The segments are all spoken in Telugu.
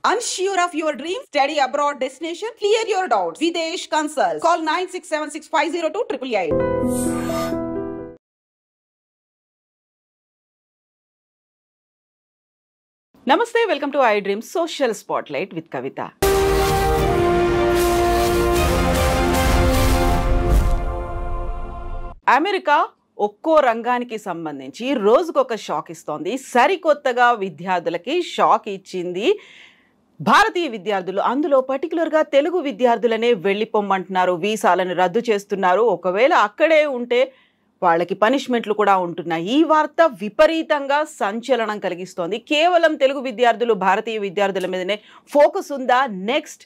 Unsure of your dream? Study abroad destination? Clear your doubts. Videsh Consult. Call 9676502888. Namaste, welcome to iDream Social Spotlight with Kavita. America ఒక్కో రంగానికి సంబంధించి రోజుకొక షాక్ ఇస్తోంది. సరికొత్తగా విద్యార్థులకి షాక్ ఇచ్చింది భారతీయ విద్యార్థులు. అందులో పర్టికులర్గా తెలుగు విద్యార్థులనే వెళ్ళిపోమ్మంటున్నారు, వీసాలను రద్దు చేస్తున్నారు. ఒకవేళ అక్కడే ఉంటే వాళ్ళకి పనిష్మెంట్లు కూడా ఉంటున్నాయి. ఈ వార్త విపరీతంగా సంచలనం కలిగిస్తోంది. కేవలం తెలుగు విద్యార్థులు, భారతీయ విద్యార్థుల మీదనే ఫోకస్ ఉందా? నెక్స్ట్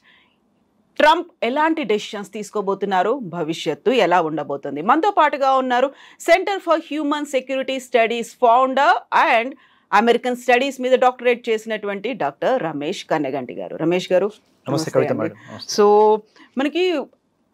ట్రంప్ ఎలాంటి డెసిషన్స్ తీసుకోబోతున్నారు? భవిష్యత్తు ఎలా ఉండబోతుంది? మనతో పాటుగా ఉన్నారు centre for human security studies founder and American studies మీద డాక్టరేట్ చేసినటువంటి డాక్టర్ రమేష్ కన్నెగంటి గారు. రమేష్ గారు నమస్తే. సో మనకి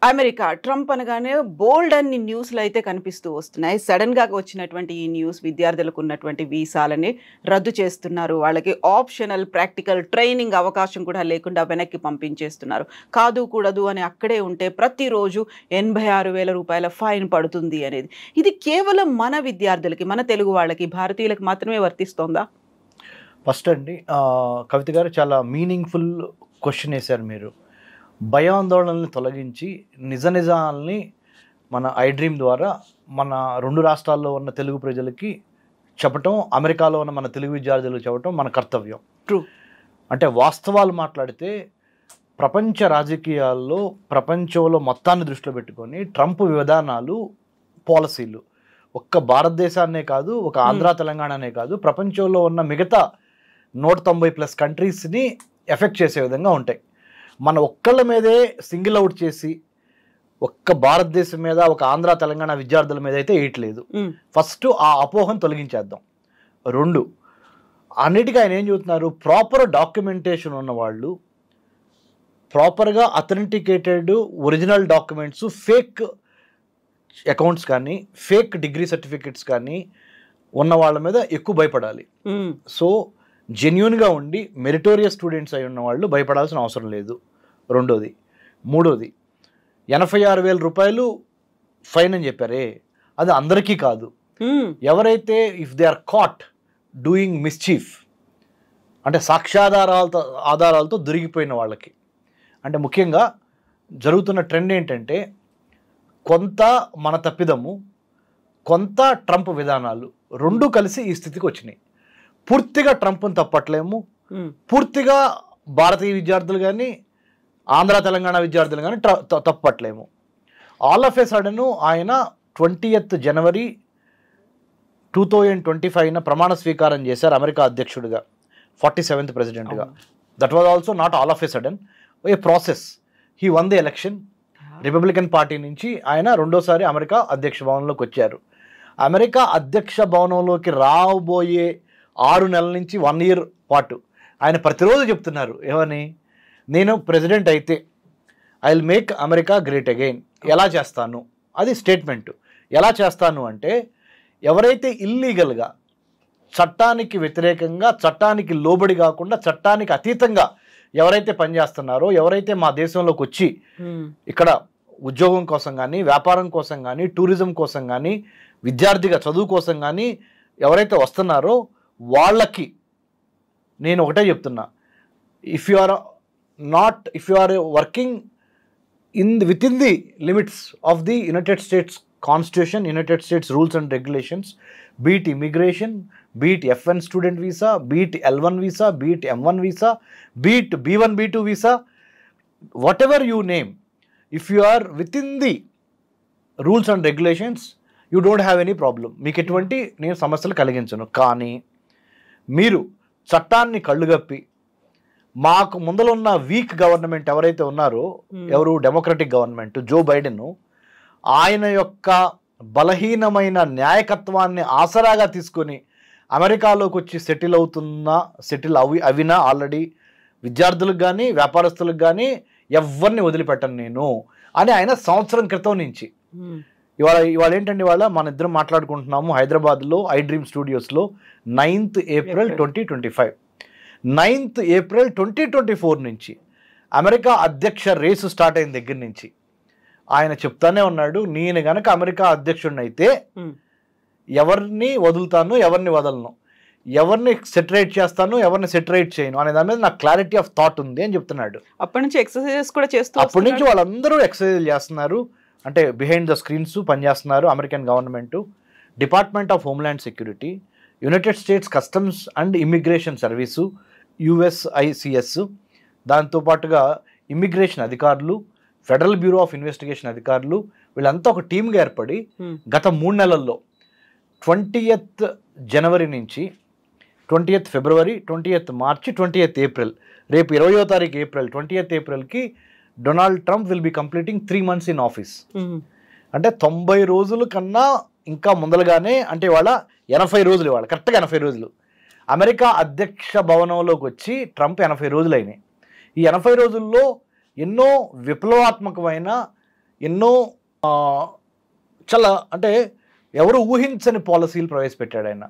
అమెరికా ట్రంప్ అనగానే బోల్డ్ అన్ని న్యూస్లు అయితే కనిపిస్తూ వస్తున్నాయి. సడన్గా వచ్చినటువంటి ఈ న్యూస్ విద్యార్థులకు ఉన్నటువంటి వీసాలని రద్దు చేస్తున్నారు. వాళ్ళకి ఆప్షనల్ ప్రాక్టికల్ ట్రైనింగ్ అవకాశం కూడా లేకుండా వెనక్కి పంపించేస్తున్నారు. కాదు కూడదు అని అక్కడే ఉంటే ప్రతిరోజు 86,000 రూపాయల ఫైన్ పడుతుంది అనేది. ఇది కేవలం మన విద్యార్థులకి, మన తెలుగు వాళ్ళకి, భారతీయులకు మాత్రమే వర్తిస్తోందా? ఫస్ట్ అండి, కవిత గారు చాలా మీనింగ్ఫుల్ క్వశ్చన్ వేశారు మీరు. భయాందోళనల్ని తొలగించి నిజాల్ని మన ఐడ్రీమ్ ద్వారా మన రెండు రాష్ట్రాల్లో ఉన్న తెలుగు ప్రజలకి చెప్పటం, అమెరికాలో ఉన్న మన తెలుగు విద్యార్థులకు చెప్పటం మన కర్తవ్యం. ట్రూ. అంటే వాస్తవాలు మాట్లాడితే ప్రపంచ రాజకీయాల్లో ప్రపంచంలో మొత్తాన్ని దృష్టిలో పెట్టుకొని ట్రంప్ విధానాలు, పాలసీలు ఒక్క భారతదేశాన్నే కాదు, ఒక ఆంధ్ర తెలంగాణనే కాదు, ప్రపంచంలో ఉన్న మిగతా 190+ కంట్రీస్ని ఎఫెక్ట్ చేసే విధంగా ఉంటాయి. మన ఒక్కళ్ళ మీదే సింగిల్ అవుట్ చేసి ఒక్క భారతదేశం మీద, ఒక ఆంధ్ర తెలంగాణ విద్యార్థుల మీద అయితే వేయట్లేదు. ఫస్ట్ ఆ అపోహను తొలగించేద్దాం. 2, అన్నిటికీ ఆయన ఏం చెబుతున్నారు, ప్రాపర్ డాక్యుమెంటేషన్ ఉన్నవాళ్ళు, ప్రాపర్గా authenticated original documents, fake accounts కానీ ఫేక్ డిగ్రీ సర్టిఫికెట్స్ కానీ ఉన్న వాళ్ళ మీద ఎక్కువ భయపడాలి. సో జెన్యూన్గా ఉండి మెరిటోరియస్ స్టూడెంట్స్ అయి ఉన్న వాళ్ళు భయపడాల్సిన అవసరం లేదు. 2. 3, 86,000 రూపాయలు ఫైన్ అని చెప్పారే, అది అందరికీ కాదు. ఎవరైతే if they are caught doing mischief, అంటే ఆధారాలతో దొరికిపోయిన వాళ్ళకి, అంటే ముఖ్యంగా జరుగుతున్న ట్రెండ్ ఏంటంటే కొంత మన తప్పిదము, కొంత ట్రంప్ విధానాలు, రెండు కలిసి ఈ స్థితికి వచ్చినాయి. పూర్తిగా ట్రంప్ని తప్పట్లేము, పూర్తిగా భారతీయ విద్యార్థులు కానీ ఆంధ్ర తెలంగాణ విద్యార్థులు కానీ తప్పట్లేము. ఆల్ ఆఫ్ ఏ సడన్ ఆయన 20th జనవరి 2025 ప్రమాణ స్వీకారం చేశారు అమెరికా అధ్యక్షుడిగా, 47th ప్రెసిడెంట్గా. That was also not all of A sudden, A process. He one the election. Republican party నుంచి ఆయన రెండోసారి అమెరికా అధ్యక్ష భవనంలోకి వచ్చారు. అమెరికా అధ్యక్ష భవనంలోకి రాబోయే 6 నెలల నుంచి 1 year పాటు ఆయన ప్రతిరోజు చెప్తున్నారు ఏమని, నేను ప్రెసిడెంట్ అయితే I will make America great again. ఎలా చేస్తాను, అది స్టేట్మెంటు. ఎలా చేస్తాను అంటే, ఎవరైతే ఇల్లీగల్గా, చట్టానికి వ్యతిరేకంగా, చట్టానికి లోబడి కాకుండా చట్టానికి అతీతంగా ఎవరైతే పనిచేస్తున్నారో, ఎవరైతే మా దేశంలోకి వచ్చి ఇక్కడ ఉద్యోగం కోసం కానీ, వ్యాపారం కోసం కానీ, టూరిజం కోసం కానీ, విద్యార్థిగా చదువు కోసం కానీ ఎవరైతే వస్తున్నారో వాళ్ళకి నేను ఒకటే చెప్తున్నా, if you are working within the limits of the United States constitution, United States rules and regulations, be it immigration, be it F1 student visa, be it L1 visa, be it M1 visa, be it B1 B2 visa, whatever you name, if you are within the rules and regulations you don't have any problem. మీకు ఎటువంటి నేను సమస్యలు కలిగించను. కానీ మీరు చట్టాన్ని కళ్ళుగప్పి, మాకు ముందలున్న వీక్ గవర్నమెంట్ ఎవరైతే ఉన్నారో, ఎవరు డెమోక్రటిక్ గవర్నమెంట్, జో బైడెన్, ఆయన యొక్క బలహీనమైన న్యాయకత్వాన్ని ఆసరాగా తీసుకొని అమెరికాలోకి వచ్చి సెటిల్ అవినా ఆల్రెడీ విద్యార్థులకు కానీ వ్యాపారస్తులకు కానీ ఎవరిని వదిలిపెట్టను నేను అని ఆయన సంవత్సరం క్రితం నుంచి. ఇవాళ ఏంటండి, ఇవాళ మన ఇద్దరం మాట్లాడుకుంటున్నాము హైదరాబాద్లో iDream స్టూడియోస్లో 9th April 2025. 9th April 2024 నుంచి అమెరికా అధ్యక్ష రేసు స్టార్ట్ అయిన దగ్గర నుంచి ఆయన చెప్తానే ఉన్నాడు, నేను గనక అమెరికా అధ్యక్షుడిని అయితే ఎవరిని వదులుతాను, ఎవరిని వదలను, ఎవరిని సెటరేట్ చేస్తాను, ఎవరిని సెటరేట్ చేయను అనే దాని మీద నాకు క్లారిటీ ఆఫ్ థాట్ ఉంది అని చెప్తున్నాడు. అప్పటి నుంచి ఎక్సర్సైజెస్ కూడా చేస్తూ అప్పటి నుంచి వాళ్ళందరూ ఎక్సర్సైజ్ చేస్తున్నారు, అంటే బిహైండ్ ద స్క్రీన్స్ పనిచేస్తున్నారు. American government, department of homeland security, United states customs and immigration service USICS, దాంతోపాటుగా ఇమ్మిగ్రేషన్ అధికారులు, ఫెడరల్ బ్యూరో ఆఫ్ ఇన్వెస్టిగేషన్ అధికారులు, వీళ్ళంతా ఒక టీమ్గా ఏర్పడి గత 3 నెలల్లో 20th జనవరి నుంచి 20th ఫిబ్రవరి, 20th మార్చి, 20th ఏప్రిల్, రేపు 20వ తారీఖు ఏప్రిల్, 20th ఏప్రిల్కి Donald Trump will be completing 3 months in office. అంటే 90 రోజుల కన్నా ఇంకా ముందలుగానే, అంటే వాళ్ళ 80 రోజులు, వాళ్ళ కరెక్ట్గా 80 రోజులు అమెరికా అధ్యక్ష భవనంలోకి వచ్చి ట్రంప్ 80 రోజులు అయినాయి. ఈ 80 రోజుల్లో ఎన్నో విప్లవాత్మకమైన, ఎన్నో చాలా అంటే ఎవరు ఊహించని పాలసీలు ప్రవేశపెట్టాడు ఆయన.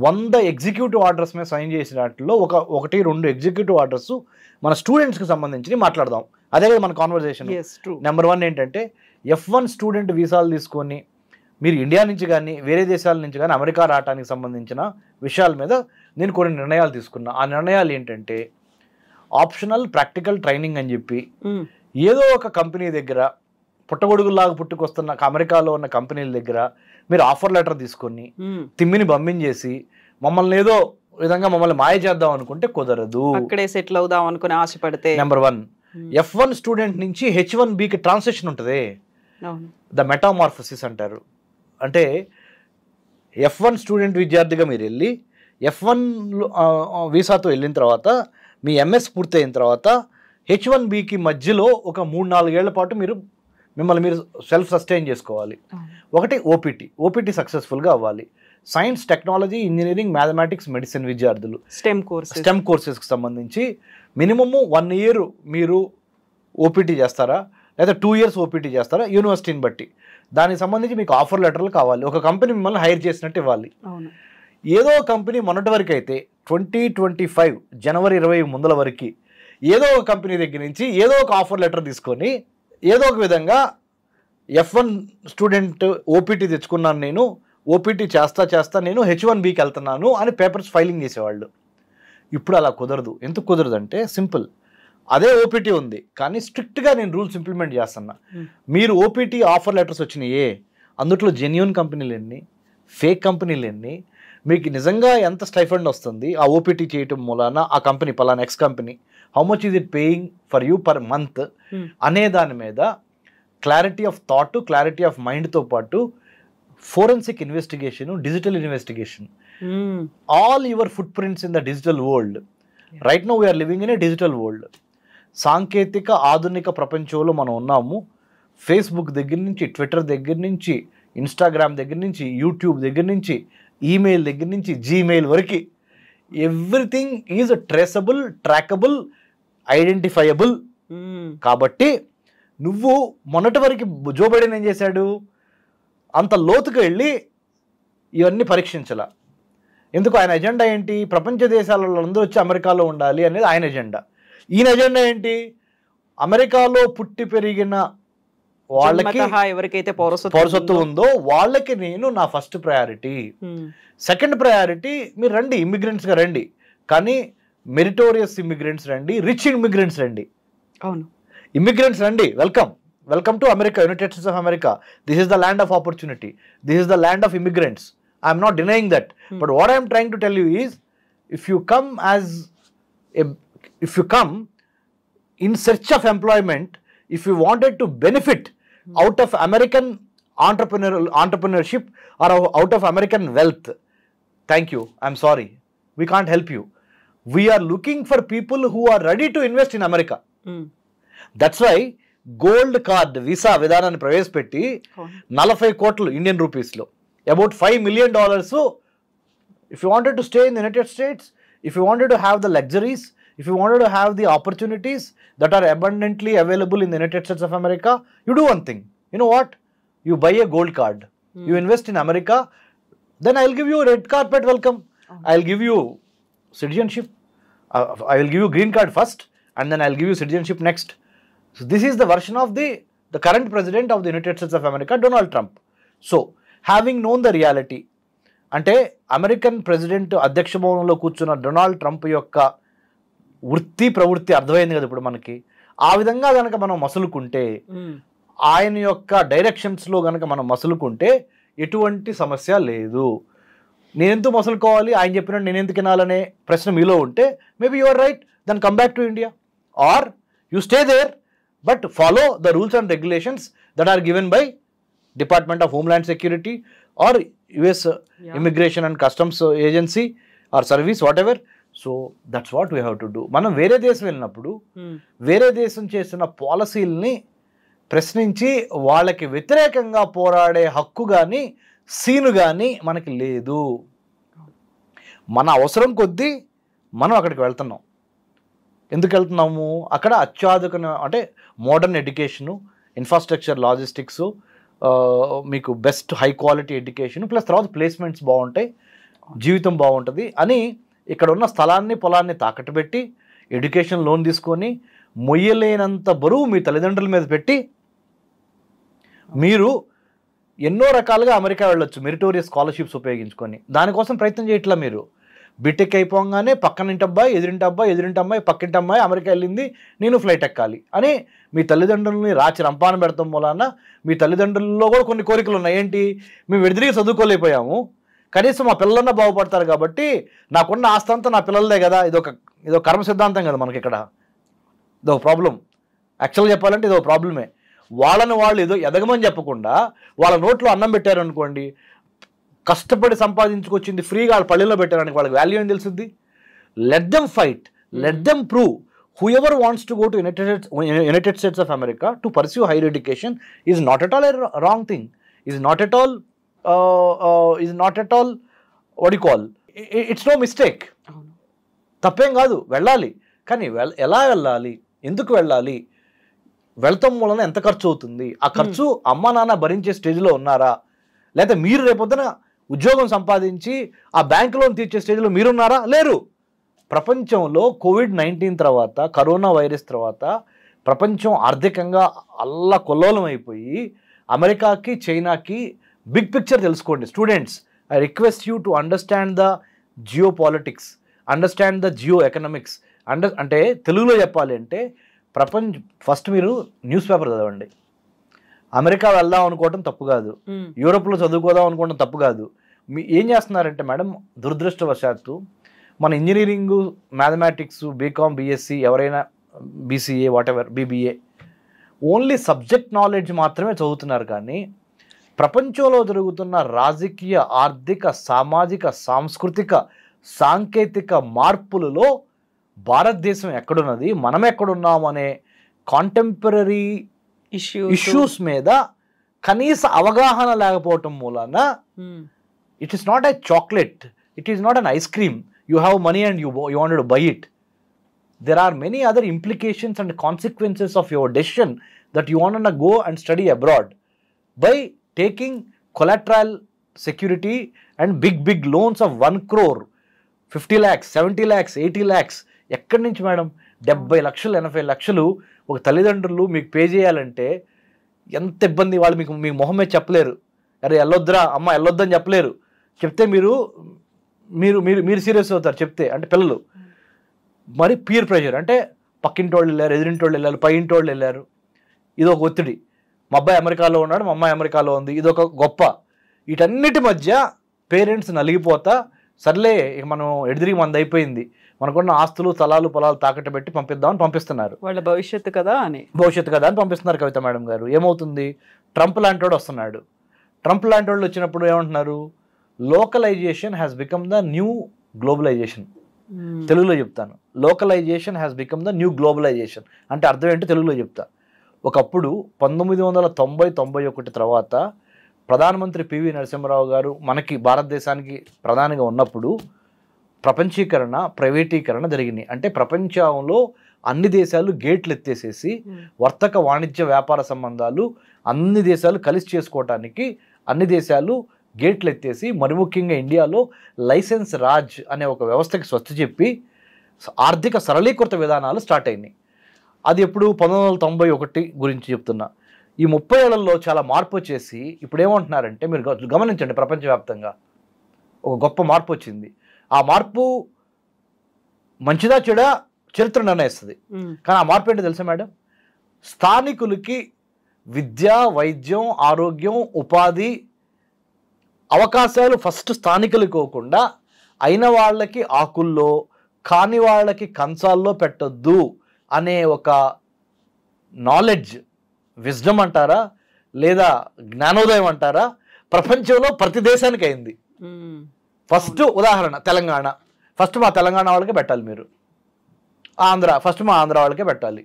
100 ఎగ్జిక్యూటివ్ ఆర్డర్స్ మీద సైన్ చేసిన వాటిలో 1-2 ఎగ్జిక్యూటివ్ ఆర్డర్స్ మన స్టూడెంట్స్కి సంబంధించి మాట్లాడదాం. అదే కదా మన కాన్వర్జేషన్. నెంబర్ 1 ఏంటంటే F1 స్టూడెంట్ వీసాలు తీసుకొని మీరు ఇండియా నుంచి కానీ వేరే దేశాల నుంచి కానీ అమెరికా రావడానికి సంబంధించిన విషయాల మీద నేను కొన్ని నిర్ణయాలు తీసుకున్నా. ఆ నిర్ణయాలు ఏంటంటే ఆప్షనల్ ప్రాక్టికల్ ట్రైనింగ్ అని చెప్పి ఏదో ఒక కంపెనీ దగ్గర పుట్టగొడుగులాగా పుట్టుకొస్తున్న అమెరికాలో ఉన్న కంపెనీల దగ్గర మీరు ఆఫర్ లెటర్ తీసుకొని తిమ్మిని పంపించేసి మమ్మల్ని ఏదో విధంగా మమ్మల్ని మాయ చేద్దాం అనుకుంటే కుదరదు. అక్కడే సెటిల్ అవుదాం అనుకుని ఆశపడితే నెంబర్ 1 F1 స్టూడెంట్ నుంచి H1Bకి ట్రాన్సిషన్ ఉంటుంది, ద మెటామార్ఫసిస్ అంటారు. అంటే F1 స్టూడెంట్ విద్యార్థిగా మీరు వెళ్ళి F1 వీసాతో వెళ్ళిన తర్వాత మీ MS పూర్తయిన తర్వాత H1Bకి మధ్యలో ఒక 3-4 ఏళ్ల పాటు మిమ్మల్ని మీరు సెల్ఫ్ సస్టైన్ చేసుకోవాలి. ఒకటి OPT సక్సెస్ఫుల్గా అవ్వాలి. Science, technology, engineering, mathematics, medicine విద్యార్థులు స్టెమ్ కోర్సెస్కి సంబంధించి మినిమము 1 year మీరు OPT చేస్తారా, లేదా 2 years OPT చేస్తారా, యూనివర్సిటీని బట్టి దానికి సంబంధించి మీకు ఆఫర్ లెటర్లు కావాలి. ఒక కంపెనీ మిమ్మల్ని హైర్ చేసినట్టు ఇవ్వాలి. ఏదో కంపెనీ మొన్నటి వరకు అయితే 2025 జనవరి 20 ముందల వరకు ఏదో ఒక కంపెనీ దగ్గర నుంచి ఏదో ఒక ఆఫర్ లెటర్ తీసుకొని ఏదో ఒక విధంగా F1 స్టూడెంట్ OPT తెచ్చుకున్నాను, నేను OPT చేస్తా నేను H1Bకి వెళ్తున్నాను అని పేపర్స్ ఫైలింగ్ చేసేవాళ్ళు. ఇప్పుడు అలా కుదరదు. ఎందుకు కుదరదు అంటే సింపుల్, అదే OPT ఉంది కానీ స్ట్రిక్ట్గా నేను రూల్స్ ఇంప్లిమెంట్ చేస్తున్నా. మీరు OPT ఆఫర్ లెటర్స్ వచ్చినాయే, అందుట్లో జెన్యూన్ కంపెనీలు ఎన్ని, ఫేక్ కంపెనీలు ఎన్ని, మీకు నిజంగా ఎంత స్టైఫండ్ వస్తుంది ఆ OPT చేయటం మూలాన, ఆ కంపెనీ పలానా X company how much is it paying for you per month అనే దాని మీద clarity of thought, clarity of మైండ్తో పాటు forensic investigation, digital investigation, all your footprints in the digital world. Right now we're living in a digital world. సాంకేతిక ఆధునిక ప్రపంచంలో మనం ఉన్నాము. ఫేస్బుక్ దగ్గర నుంచి, ట్విట్టర్ దగ్గర నుంచి, ఇన్స్టాగ్రామ్ దగ్గర నుంచి, యూట్యూబ్ దగ్గర నుంచి, ఈమెయిల్ దగ్గర నుంచి, జీమెయిల్ వరకు everything is traceable, trackable, identifiable. కాబట్టి నువ్వు మొన్నటి వరకు జో బైడెన్ ఏం చేశాడు, అంత లోతుకు వెళ్ళి ఇవన్నీ పరీక్షించాల. ఎందుకు? ఆయన ఎజెండా ఏంటి? ప్రపంచ దేశాలలో అందరూ వచ్చి అమెరికాలో ఉండాలి అనేది ఆయన ఎజెండా. ఈయన ఎజెండా ఏంటి? అమెరికాలో పుట్టి పెరిగిన వాళ్ళకి ఎవరికైతే పౌరసత్వం ఉందో వాళ్ళకి నేను నా ఫస్ట్ ప్రయారిటీ. సెకండ్ ప్రయారిటీ మీరు రండి, ఇమ్మిగ్రెంట్స్గా రండి, కానీ మెరిటోరియస్ ఇమ్మిగ్రెంట్స్ రండి, రిచ్ ఇమ్మిగ్రెంట్స్ రండి. అవును, ఇమ్మిగ్రెంట్స్ రండి, welcome to America, United States of America. This is the land of opportunity. This is the land of immigrants. I am not denying that. But what I am trying to tell you is, if you come in search of employment, if you wanted to benefit out of American entrepreneurship or out of American wealth, thank you, I am sorry, we can't help you. We are looking for people who are ready to invest in America. That's why gold card visa విధానాన్ని ప్రవేశపెట్టి 40 కోట్లు ఇండియన్ రూపీస్లో, about $5 million. If you wanted to stay in the United States, if you wanted to have the luxuries, if you wanted to have the opportunities that are abundantly available in the United States of America, you do one thing. You know what? You buy a gold card, you invest in America, then I will give you red carpet welcome, I will give you citizenship, I will give you green card first and then I'll give you citizenship next. So this is the version of the current president of the United States of America, Donald Trump. So having known the reality, అంటే అమెరికన్ ప్రెసిడెంట్ అధ్యక్ష భవనంలో కూర్చున్న డొనాల్డ్ ట్రంప్ యొక్క వృత్తి ప్రవృత్తి అర్థమైంది కదా ఇప్పుడు మనకి. ఆ విధంగా కనుక మనం మసులుకుంటే, ఆయన యొక్క డైరెక్షన్స్లో కనుక మనం మసులుకుంటే ఎటువంటి సమస్య లేదు. నేనెందుకు మసులుకోవాలి, ఆయన చెప్పినట్టు నేను ఎందుకు వినాలనే ప్రశ్న మీలో ఉంటే maybe you are right, then come back to India or you stay there but follow the rules and regulations that are given by department of homeland security or US immigration and customs agency or service whatever. So that's what we have to do. మనం వేరే దేశం వెళ్ళినప్పుడు వేరే దేశం చేసిన పాలసీల్ని ప్రశ్నించి వాళ్ళకి వ్యతిరేకంగా పోరాడే హక్కు కానీ సీను కానీ మనకి లేదు. మన అవసరం కొద్దీ మనం అక్కడికి వెళ్తున్నాం. ఎందుకు వెళ్తున్నాము? అక్కడ అత్యాధునిక అంటే మోడర్న్ ఎడ్యుకేషను, ఇన్ఫ్రాస్ట్రక్చర్, లాజిస్టిక్స్, మీకు best high quality education plus తర్వాత ప్లేస్మెంట్స్ బాగుంటాయి, జీవితం బాగుంటుంది అని ఇక్కడ ఉన్న స్థలాన్ని పొలాన్ని తాకట్టు పెట్టి ఎడ్యుకేషన్ లోన్ తీసుకొని మొయ్యలేనంత బరువు మీ తల్లిదండ్రుల మీద పెట్టి మీరు ఎన్నో రకాలుగా అమెరికా వెళ్ళొచ్చు మెరిటోరియస్ స్కాలర్షిప్స్ ఉపయోగించుకొని. దానికోసం ప్రయత్నం చేయట్లా. మీరు బీటెక్ అయిపోగానే పక్కనింటి అబ్బాయి, ఎదురింటి అమ్మాయి, పక్కింటి అమ్మాయి అమెరికా వెళ్ళింది, నేను ఫ్లైట్ ఎక్కాలి అని మీ తల్లిదండ్రులని రాచి రంపాన పెడతాం మూలాన మీ తల్లిదండ్రుల్లో కూడా కొన్ని కోరికలు ఉన్నాయి. ఏంటి? మేము ఎదురుగా చదువుకోలేకపోయాము, కనీసం మా పిల్లలన్నా బాగుపడతారు కాబట్టి నాకున్న ఆస్తి అంతా నా పిల్లలదే కదా. ఇదో కర్మ సిద్ధాంతం కదా మనకి ఇక్కడ. ఇదో ప్రాబ్లం. యాక్చువల్గా చెప్పాలంటే ఇదో ప్రాబ్లమే. వాళ్ళని వాళ్ళు ఏదో ఎదగమని చెప్పకుండా వాళ్ళ నోట్లో అన్నం పెట్టారనుకోండి, కష్టపడి సంపాదించుకొచ్చింది ఫ్రీగా వాళ్ళ పల్లెల్లో పెట్టారని వాళ్ళకి వాల్యూ ఏం తెలుస్తుంది? Let them fight, let them prove. Whoever wants to go to United States of America to pursue higher education is not at all a wrong thing. Is not at all what do you call? It's no mistake. తప్పేం కాదు, వెళ్ళాలి. కానీ ఎలా వెళ్ళాలి, ఎందుకు వెళ్ళాలి, వెళ్తాం మూలన ఎంత ఖర్చు అవుతుంది, ఆ ఖర్చు అమ్మ నాన్న భరించే స్టేజ్లో ఉన్నారా, లేకపోతే మీరు రేపొద్దున ఉద్యోగం సంపాదించి ఆ బ్యాంక్ లోన్ తీర్చే స్టేజ్లో మీరున్నారా? లేరు. ప్రపంచంలో కోవిడ్-19 తర్వాత, కరోనా వైరస్ తర్వాత ప్రపంచం ఆర్థికంగా అల్లకొల్లోలం అయిపోయి అమెరికాకి చైనాకి బిగ్ పిక్చర్ తెలుసుకోండి. Students, I request you to understand the geopolitics, understand the geoeconomics. అంటే తెలుగులో చెప్పాలి అంటే ఫస్ట్ మీరు న్యూస్ పేపర్ చదవండి. అమెరికా వెళ్దాం అనుకోవటం తప్పు కాదు, యూరోప్లో చదువుకోదాం అనుకోవడం తప్పు కాదు. ఏం చేస్తున్నారంటే మేడం, దురదృష్టవశాత్తు మన ఇంజనీరింగు, మ్యాథమెటిక్స్, బీకామ్, బీఎస్సీ, ఎవరైనా BCA, whatever, BBA, only subject knowledge మాత్రమే చదువుతున్నారు. కానీ ప్రపంచంలో జరుగుతున్న రాజకీయ, ఆర్థిక, సామాజిక, సాంస్కృతిక, సాంకేతిక మార్పులలో భారతదేశం ఎక్కడున్నది, మనం ఎక్కడున్నాం అనే కాంటెంపరీ ఇష్యూస్ మీద కనీస అవగాహన లేకపోవటం మూలాన it is not a chocolate, it is not an ice cream. You have money and you wanted to buy it. There are many other implications and consequences of your decision that you want to go and study abroad. By taking collateral security and big loans of 1 crore, 50 lakhs, 70 lakhs, 80 lakhs. ఎక్కడి నుంచి మేడం? 70 లక్షలు, 80 లక్షలు ఒక తల్లిదండ్రులు మీకు పే చేయాలంటే ఎంత ఇబ్బంది. వాళ్ళు మీకు మొహం మీద చెప్పలేరు, అరే వెళ్ళొద్దురా అమ్మ వెళ్ళొద్దని చెప్పలేరు. చెప్తే మీరు సీరియస్ అవుతారు చెప్తే. అంటే పిల్లలు మరి పీర్ ప్రెషర్, అంటే పక్కింటి వాళ్ళు వెళ్ళారు, ఎదురింటి వాళ్ళు వెళ్ళారు, పై ఇంటి వాళ్ళు వెళ్ళారు, ఇదొక ఒత్తిడి. మా అబ్బాయి అమెరికాలో ఉన్నాడు, మా అమ్మాయి అమెరికాలో ఉంది, ఇదొక గొప్ప. వీటన్నిటి మధ్య పేరెంట్స్ నలిగిపోతా, సర్లే ఇక మనం ఎడిదిరిగి మంది అయిపోయింది, మనకున్న ఆస్తులు, స్థలాలు, పొలాలు తాకట్టు పెట్టి పంపిద్దామని పంపిస్తున్నారు. వాళ్ళ భవిష్యత్తు కదా అని పంపిస్తున్నారు కవిత మేడం గారు. ఏమవుతుంది? ట్రంప్ లాంటి వాడు వస్తున్నాడు. ట్రంప్ లాంటి వాళ్ళు వచ్చినప్పుడు ఏమంటున్నారు? Localisation has become the new globalisation. తెలుగులో చెప్తాను, localisation has become the new globalisation. అంటే అర్థం ఏంటో తెలుగులో చెప్తా. ఒకప్పుడు 1990-91 తర్వాత ప్రధానమంత్రి పివి నరసింహారావు గారు మనకి భారతదేశానికి ప్రధానిగా ఉన్నప్పుడు ప్రపంచీకరణ, ప్రైవేటీకరణ జరిగినాయి. అంటే ప్రపంచంలో అన్ని దేశాలు గేట్లు ఎత్తేసేసి వర్తక, వాణిజ్య, వ్యాపార సంబంధాలు అన్ని దేశాలు కలిసి చేసుకోవటానికి అన్ని దేశాలు గేట్లు ఎత్తేసి, మరి ముఖ్యంగా ఇండియాలో లైసెన్స్ రాజ్ అనే ఒక వ్యవస్థకి స్వస్తి చెప్పి ఆర్థిక సరళీకృత విధానాలు స్టార్ట్ అయినాయి. అది ఎప్పుడు 1991 గురించి చెప్తున్నా. ఈ 30 ఏళ్లలో చాలా మార్పు వచ్చేసి ఇప్పుడు ఏమంటున్నారంటే, మీరు గమనించండి, ప్రపంచవ్యాప్తంగా ఒక గొప్ప మార్పు వచ్చింది. ఆ మార్పు మంచిదా చెడా చరిత్ర నిర్ణయిస్తుంది. కానీ ఆ మార్పు ఏంటో తెలుసా మేడం? స్థానికులకి విద్య, వైద్యం, ఆరోగ్యం, ఉపాధి అవకాశాలు ఫస్ట్ స్థానికులకు ఇవ్వకుండా అయిన వాళ్ళకి ఆకుల్లో, కాని వాళ్ళకి కంచాల్లో పెట్టొద్దు అనే ఒక నాలెడ్జ్, విజ్డమ్ అంటారా లేదా జ్ఞానోదయం అంటారా, ప్రపంచంలో ప్రతి దేశానికి అయింది. ఫస్ట్ ఉదాహరణ తెలంగాణ. ఫస్ట్ మా తెలంగాణ వాళ్ళకే పెట్టాలి మీరు. ఆంధ్ర ఫస్ట్ మా ఆంధ్ర వాళ్ళకే పెట్టాలి.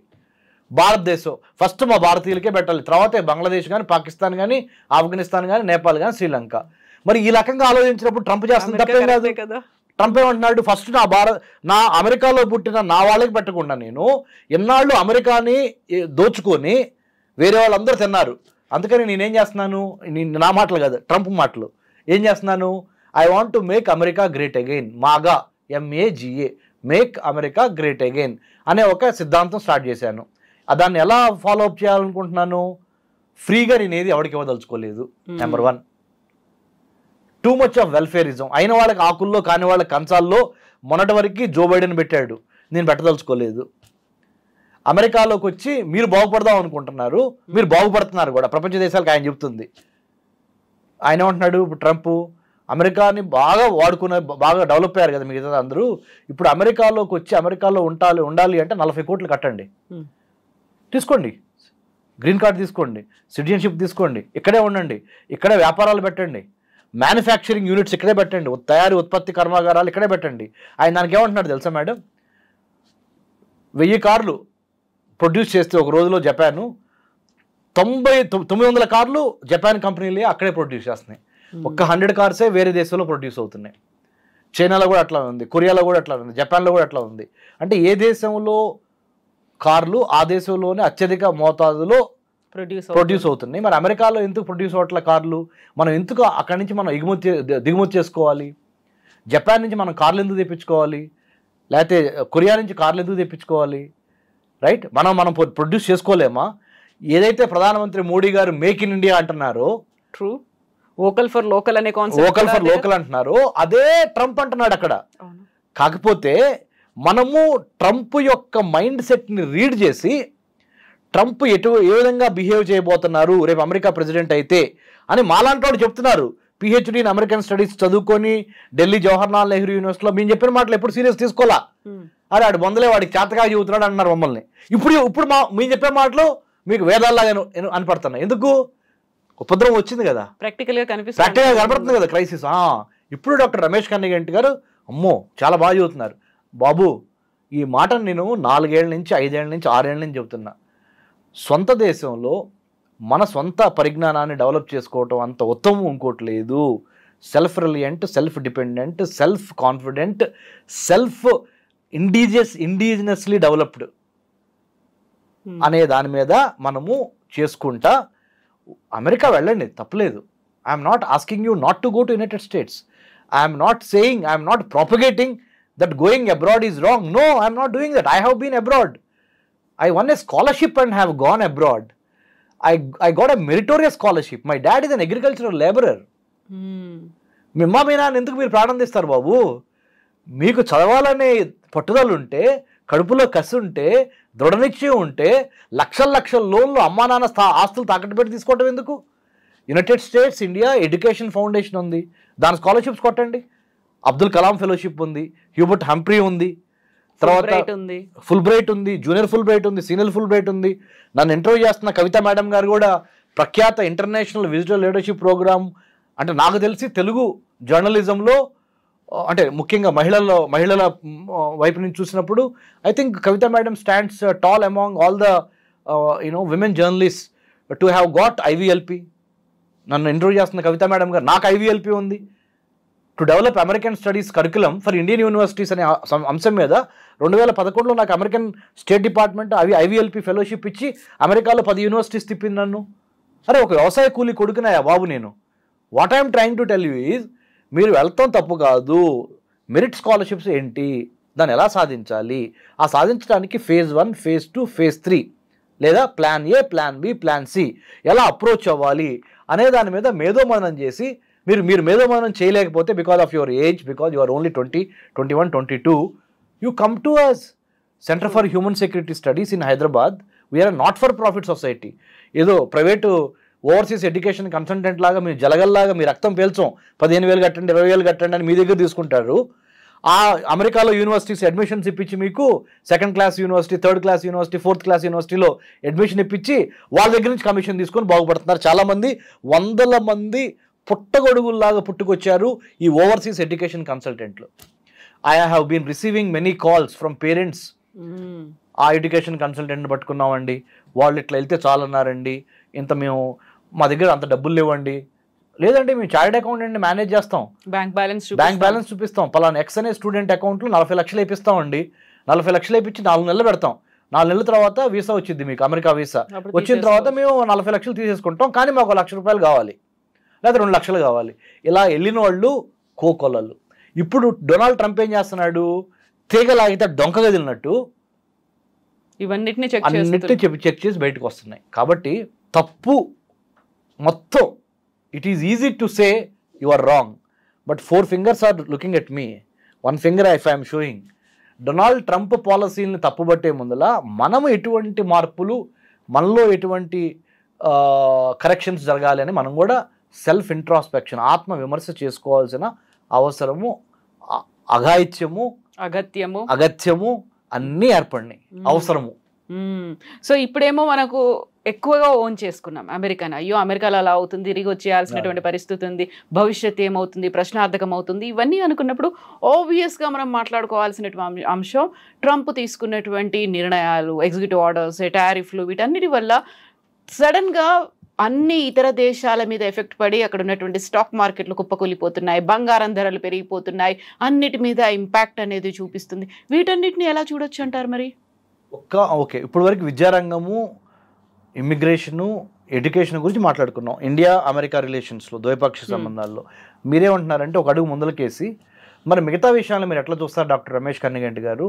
భారతదేశం ఫస్ట్ మా భారతీయులకే పెట్టాలి. తర్వాత బంగ్లాదేశ్ కానీ, పాకిస్తాన్ కానీ, ఆఫ్ఘనిస్తాన్ కానీ, నేపాల్ కానీ, శ్రీలంక. మరి ఈ రకంగా ఆలోచించినప్పుడు ట్రంప్ చేస్తుంది తప్పేం కాదు కదా. ట్రంప్ ఏమంటున్నాడు, ఫస్ట్ నా అమెరికాలో పుట్టిన నా వాళ్ళకి పెట్టకుండా నేను ఎన్నాళ్ళు అమెరికాని దోచుకొని వేరే వాళ్ళందరూ తిన్నారు, అందుకని నేనేం చేస్తున్నాను, నా మాటలు కాదు ట్రంప్ మాటలు, ఏం చేస్తున్నాను, I want to make America great again, MAGA MAGA, make America great again అనే ఒక సిద్ధాంతం స్టార్ట్ చేశాను. దాన్ని ఎలా ఫాలో అప్ చేయాలనుకుంటున్నాను, ఫ్రీగా నేనేది ఎవరికి ఇవ్వదలుచుకోలేదు. Number 1, too much of welfarism. అయిన వాళ్ళకి ఆకుల్లో, కాని వాళ్ళకి కంచాల్లో మొన్నటి వరకు జో బైడెన్ పెట్టాడు, నేను పెట్టదలుచుకోలేదు. అమెరికాలోకి వచ్చి మీరు బాగుపడదాం అనుకుంటున్నారు, మీరు బాగుపడుతున్నారు కూడా, ప్రపంచ దేశాలకు ఆయన చెప్తుంది. ఆయన ఏమంటున్నాడు, ఇప్పుడు ట్రంప్ అమెరికాని బాగా వాడుకునే, బాగా డెవలప్ అయ్యారు కదా మిగతా అందరూ, ఇప్పుడు అమెరికాలోకి వచ్చి అమెరికాలో ఉండాలి అంటే 40 కోట్లు కట్టండి, తీసుకోండి, గ్రీన్ కార్డ్ తీసుకోండి, సిటిజన్షిప్ తీసుకోండి, ఇక్కడే ఉండండి, ఇక్కడే వ్యాపారాలు పెట్టండి, మ్యానుఫ్యాక్చరింగ్ యూనిట్స్ ఇక్కడే పెట్టండి, ఉత్పత్తి కర్మాగారాలు ఇక్కడే పెట్టండి. ఆయన దానికి ఏమంటున్నాడు తెలుసా మేడం, 1000 కార్లు ప్రొడ్యూస్ చేస్తే ఒక రోజులో జపాను 900 కార్లు జపాన్ కంపెనీలే అక్కడే ప్రొడ్యూస్ చేస్తున్నాయి. ఒక్క 100 కార్సే వేరే దేశంలో ప్రొడ్యూస్ అవుతున్నాయి. చైనాలో కూడా అట్లా ఉంది, కొరియాలో కూడా అట్లా ఉంది, జపాన్లో కూడా అట్లా ఉంది. అంటే ఏ దేశంలో కార్లు ఆ దేశంలోనే అత్యధిక మోతాదులో ప్రొడ్యూస్ అవుతున్నాయి. మరి అమెరికాలో ఎందుకు ప్రొడ్యూస్ అవ్వట్ల కార్లు, మనం ఎందుకు అక్కడి నుంచి మనం దిగుమతి చేసుకోవాలి, జపాన్ నుంచి మనం కార్లు ఎందుకు తెప్పించుకోవాలి, లేకపోతే కొరియా నుంచి కార్లు ఎందుకు తెప్పించుకోవాలి, రైట్? మనం ప్రొడ్యూస్ చేసుకోలేమా? ఏదైతే ప్రధానమంత్రి Modi garu make in India అంటున్నారో, ట్రూ, వోకల్ ఫర్ లోకల్ అనే కాన్సెప్ట్, వోకల్ ఫర్ లోకల్ అంటున్నారు, అదే ట్రంప్ అంటున్నాడు అక్కడ. కాకపోతే మనము ట్రంప్ యొక్క మైండ్ సెట్ని రీడ్ చేసి ట్రంప్ ఏ విధంగా బిహేవ్ చేయబోతున్నారు రేపు అమెరికా ప్రెసిడెంట్ అయితే అని మాలాంటి వాడు చెప్తున్నారు. PhD ఇన్ అమెరికన్ స్టడీస్ చదువుకొని ఢిల్లీ జవహర్లాల్ నెహ్రూ యూనివర్సిటీలో మేము చెప్పిన మాటలు ఎప్పుడు సీరియస్ తీసుకోవాలా, అరే ఆడు బొందలే వాడికి చేతగా చెబుతున్నాడు అన్నారు మమ్మల్ని. ఇప్పుడు మేము చెప్పే మాటలు మీకు వేదాల్లాగా అనిపడుతున్నాయి. ఎందుకు? ఉపద్రవం వచ్చింది కదా, ప్రాక్టికల్గా కనపడుతుంది కదా క్రైసిస్. ఇప్పుడు డాక్టర్ రమేష్ కన్నిగంటి గారు అమ్మో చాలా బాగా చెబుతున్నారు. బాబు ఈ మాటను నేను 4 ఏళ్ల నుంచి 5 ఏళ్ల నుంచి 6 ఏళ్ల నుంచి చెబుతున్నా. సొంత దేశంలో మన సొంత పరిజ్ఞానాన్ని డెవలప్ చేసుకోవటం అంత ఉత్తమం ఇంకోటి లేదు. Self reliant, self dependent, self confident, self indigenously developed అనే దాని మీద మనము చేసుకుంటా అమెరికా వెళ్ళండి, తప్పలేదు. I'm not asking you not to go to United states. I'm not saying, I'm not propagating that going abroad is wrong. No, I'm not doing that. I have been abroad. I won a scholarship and have gone abroad. I got a meritorious scholarship. My dad is an agricultural laborer. మిమ్మా మీ నాన్న ఎందుకు మీరు ప్రాణం తీస్తారు బాబు? మీకు చదవాలనే పట్టుదల ఉంటే, కడుపులో కసి ఉంటే, దృఢనిశ్చయం ఉంటే, లక్షల లోన్లు అమ్మా నాన్న ఆస్తులు తాకట్టు పెట్టి తీసుకోవటం ఎందుకు? United states India education foundation ఉంది, దాని స్కాలర్షిప్స్ కొట్టండి. అబ్దుల్ కలాం ఫెలోషిప్ ఉంది, హ్యూబర్ట్ హంఫ్రీ ఉంది, తర్వాత ఫుల్ బ్రైట్ ఉంది, జూనియర్ ఫుల్ బ్రైట్ ఉంది, సీనియర్ ఫుల్ బ్రైట్ ఉంది. నన్ను ఇంటర్వ్యూ చేస్తున్న కవిత మేడం గారు కూడా ప్రఖ్యాత ఇంటర్నేషనల్ విజిటల్ లీడర్షిప్ ప్రోగ్రామ్, అంటే నాకు తెలిసి తెలుగు జర్నలిజంలో అంటే ముఖ్యంగా మహిళల వైపు నుంచి చూసినప్పుడు I think Kavitha madam stands tall among all the women journalist to have got IVLP. నన్ను ఇంటర్వ్యూ చేస్తున్న కవిత మేడం గారు, నాకు IVLP ఉంది. To develop American studies curriculum for Indian universities అనే అంశం మీద 2011లో నాకు American state department IVLP fellowship ఇచ్చి అమెరికాలో 10 యూనివర్సిటీస్ తిప్పింది నన్ను. అరే ఒక వ్యవసాయ కూలీ కొడుకున్నాయా బాబు నేను? What I'm trying to tell you is, మీరు వెళ్తాం తప్పు కాదు, మెరిట్ స్కాలర్షిప్స్ ఏంటి, దాన్ని ఎలా సాధించాలి, ఆ సాధించడానికి ఫేజ్ 1, ఫేజ్ 2, ఫేజ్ 3 లేదా plan A, plan B, plan C ఎలా అప్రోచ్ అవ్వాలి అనే దాని మీద మేధోమథనం చేసి మీరు మేధోమథనం చేయలేకపోతే because of your age, because you are only 20, 21, 22, you come to us. Centre for human security studies in Hyderabad, we are not for profit society. ఏదో ప్రైవేటు ఓవర్సీస్ ఎడ్యుకేషన్ కన్సల్టెంట్ లాగా మీరు జలగల్లాగా మీ రక్తం పీల్చం 15,000 కట్టండి 20,000 కట్టండి అని మీ దగ్గర తీసుకుంటారు. ఆ అమెరికాలో యూనివర్సిటీస్ అడ్మిషన్స్ ఇప్పించి మీకు 2nd class university, 3rd class university, 4th class యూనివర్సిటీలో అడ్మిషన్ ఇప్పించి వాళ్ళ దగ్గర నుంచి కమిషన్ తీసుకొని బాగుపడుతున్నారు. చాలామంది 100 మంది పుట్టగొడుగుల్లాగా పుట్టుకొచ్చారు ఈ ఓవర్సీస్ ఎడ్యుకేషన్ కన్సల్టెంట్లు. I have been receiving many calls from parents. ఆ ఎడ్యుకేషన్ కన్సల్టెంట్ని పట్టుకున్నామండి, వాళ్ళు ఇట్లా వెళ్తే చాలన్నారండి, ఇంత మేము మా దగ్గర అంత డబ్బులు లేవండి. లేదండి మేము చార్టెడ్ అకౌంటెంట్ని మేనేజ్ చేస్తాం, బ్యాంక్ బ్యాలెన్స్ చూపిస్తాం, పలానా ఎక్స్ అనే స్టూడెంట్ అకౌంట్లో 40 లక్షలు వేపిస్తామండి, 40 లక్షలు వేయించి 4 నెలలు పెడతాం, 4 నెలల తర్వాత వీసా వచ్చింది మీకు, అమెరికా వీసా వచ్చిన తర్వాత మేము 40 లక్షలు తీసేసుకుంటాం, కానీ మాకు ₹1,00,000 కావాలి లేదా 2 లక్షలు కావాలి. ఇలా వెళ్ళిన వాళ్ళు కోకొల్లలు. ఇప్పుడు డొనాల్డ్ ట్రంప్ ఏం చేస్తున్నాడు, తీగలాగితే డొంక గదిలినట్టు ఇవన్నిటిని చెక్ చేసి బయటకు వస్తున్నాయి. కాబట్టి తప్పు మొత్తం, it is easy to say you are wrong, but 4 fingers are looking at me, 1 finger if I'm showing. Donald Trump పాలసీని తప్పుబట్టే ముందల మనము ఎటువంటి మార్పులు, మనలో ఎటువంటి కరెక్షన్స్ జరగాలి అని మనం కూడా సెల్ఫ్ ఇంట్రాస్పెక్షన్, ఆత్మ విమర్శ చేసుకోవాల్సిన అవసరము, అగత్యము అన్నీ ఏర్పడినాయి, అవసరము. సో ఇప్పుడేమో మనకు ఎక్కువగా ఓన్ చేసుకున్నాం అమెరికన్. అయ్యో అమెరికాలో అలా అవుతుంది, తిరిగి వచ్చేయాల్సినటువంటి పరిస్థితి ఉంది, భవిష్యత్తు ఏమవుతుంది, ప్రశ్నార్థకం అవుతుంది, ఇవన్నీ అనుకున్నప్పుడు ఆబ్వియస్గా మనం మాట్లాడుకోవాల్సినటువంటి అంశం ట్రంప్ తీసుకున్నటువంటి నిర్ణయాలు, ఎగ్జిక్యూటివ్ ఆర్డర్స్, టారిఫ్లు, వీటన్నిటి వల్ల సడన్గా అన్ని ఇతర దేశాల మీద ఎఫెక్ట్ పడి అక్కడ ఉన్నటువంటి స్టాక్ మార్కెట్లు కుప్పకూలిపోతున్నాయి, బంగారం ధరలు పెరిగిపోతున్నాయి, అన్నిటి మీద ఇంపాక్ట్ అనేది చూపిస్తుంది. వీటన్నిటిని ఎలా చూడొచ్చు అంటారు మరి? ఓకే, ఇప్పుడు వరకు విద్యారంగము, ఇమ్మిగ్రేషను, ఎడ్యుకేషన్ గురించి మాట్లాడుకున్నాం. ఇండియా అమెరికా రిలేషన్స్లో, ద్వైపాక్షిక సంబంధాల్లో మీరేమంటున్నారంటే ఒక అడుగు ముందలకేసి మరి మిగతా విషయాలను మీరు ఎట్లా చూస్తారు డాక్టర్ రమేష్ కన్నిగంటి గారు?